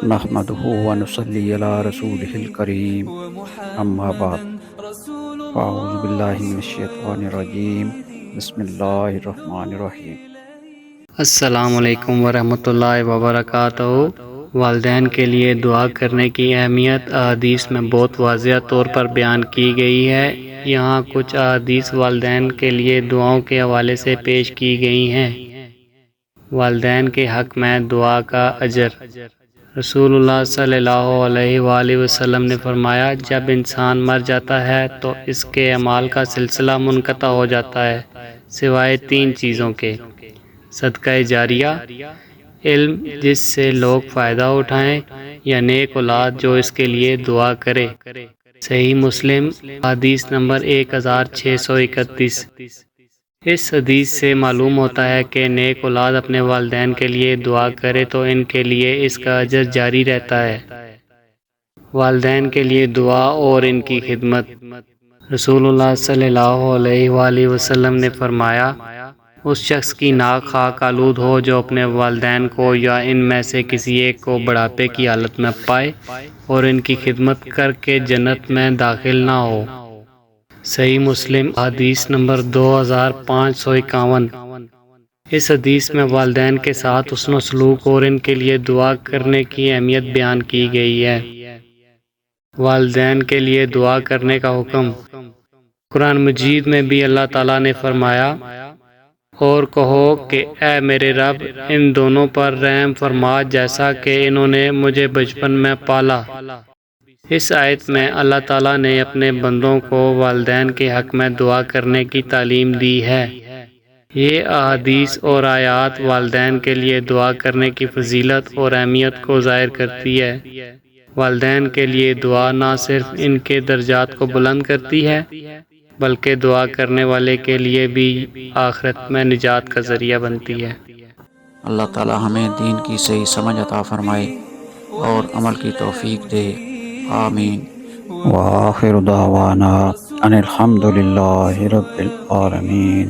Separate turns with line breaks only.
نحمده ونصلي على رسوله الكريم أما بعد فأعوذ بالله من الشيطان الرجيم بسم الله الرحمن الرحيم۔
السلام علیکم ورحمۃ اللہ وبرکاتہ۔ والدین کے لیے دعا کرنے کی اہمیت احادیث میں بہت واضح طور پر بیان کی گئی ہے۔ یہاں کچھ احادیث والدین کے لیے دعاؤں کے حوالے سے پیش کی گئی ہیں۔ والدین کے حق میں دعا کا اجر۔ رسول اللہ صلی اللہ علیہ وآلہ وسلم نے فرمایا، جب انسان مر جاتا ہے تو اس کے اعمال کا سلسلہ منقطع ہو جاتا ہے سوائے 3 چیزوں کے: صدقہ جاریہ، علم جس سے لوگ فائدہ اٹھائیں، یا نیک اولاد جو اس کے لیے دعا کرے۔ صحیح مسلم حدیث نمبر 1631۔ اس حدیث سے معلوم ہوتا ہے کہ نیک اولاد اپنے والدین کے لیے دعا کرے تو ان کے لیے اس کا اجر جاری رہتا ہے۔ والدین کے لیے دعا اور ان کی خدمت۔ رسول اللہ صلی اللہ علیہ وآلہ وسلم نے فرمایا، اس شخص کی ناک خاک آلود ہو جو اپنے والدین کو یا ان میں سے کسی ایک کو بڑھاپے کی حالت میں پائے اور ان کی خدمت کر کے جنت میں داخل نہ ہو۔ صحیح مسلم حدیث نمبر 2551۔ اس حدیث میں والدین کے ساتھ حسن و سلوک اور ان کے لیے دعا کرنے کی اہمیت بیان کی گئی ہے۔ والدین کے لیے دعا کرنے کا حکم۔ قرآن مجید میں بھی اللہ تعالیٰ نے فرمایا، اور کہو کہ اے میرے رب، ان دونوں پر رحم فرما جیسا کہ انہوں نے مجھے بچپن میں پالا۔ اس آیت میں اللہ تعالیٰ نے اپنے بندوں کو والدین کے حق میں دعا کرنے کی تعلیم دی ہے۔ یہ احادیث اور آیات والدین کے لیے دعا کرنے کی فضیلت اور اہمیت کو ظاہر کرتی ہے۔ والدین کے لیے دعا نہ صرف ان کے درجات کو بلند کرتی ہے بلکہ دعا کرنے والے کے لیے بھی آخرت میں نجات کا ذریعہ بنتی ہے۔
اللہ تعالی ہمیں دین کی صحیح سمجھ عطا فرمائے اور عمل کی توفیق دے، آمین۔ وآخر دعوانا ان الحمد للہ رب العالمین۔